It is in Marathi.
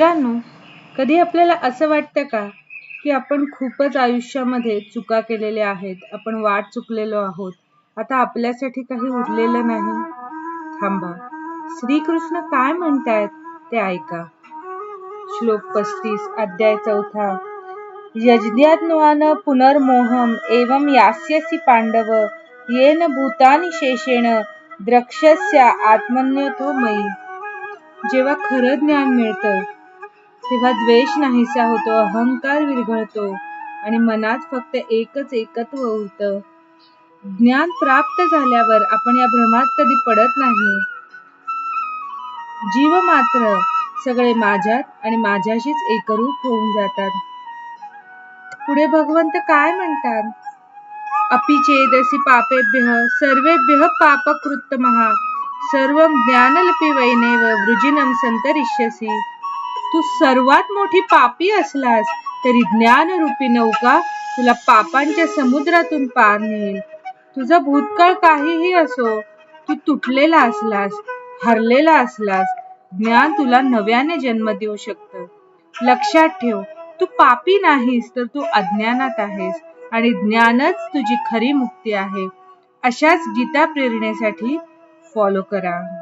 मित्रांनो, कधी आपल्याला असं वाटतं का की आपण खूपच आयुष्यामध्ये चुका केलेल्या आहेत, आपण वाट चुकलेलो आहोत, आता आपल्यासाठी काही उरलेलं नाही? थांबा, श्रीकृष्ण काय म्हणतायत ते ऐका. श्लोक 35, अध्याय 4. यज्ञात्वान पुनर्मोहम एवं यास्यसि पांडव येन भूतानि शेषेण द्रक्ष्यस्य आत्मन्यतो मयी. जेव्हा खरं ज्ञान मिळतं तेव्हा द्वेष नाहीसा होतो, अहंकार विरघळतो आणि मनात फक्त एकच एकत्व उरतं. ज्ञान प्राप्त झाल्यावर आपण या भ्रमात कधी पडत नाही. जीव मात्र सगळे माझ्यात आणि माझ्याशीच एकरूप होऊन जातात. पुढे भगवंत काय म्हणतात? अपि चेदसि पापेभ्यः सर्वेभ्यः पापकृत्तमः सर्वं ज्ञानलपिवैनेव वृजिनं संतरिष्यसि. तू सर्वात मोठी पापी असलास तरी ज्ञानरूपी नौका तुला पापांच्या समुद्रातून पार नेईल. तुझा भूतकाळ काहीही असो, तू तुटलेला असलास, हरलेला असलास, ज्ञान तुला नव्याने जन्म देऊ शकतं. लक्षात ठेव, तू पापी नाहीस तर तू अज्ञानात आहेस आणि ज्ञानच तुझी खरी मुक्ती आहे. अशाच गीता प्रेरणेसाठी फॉलो करा.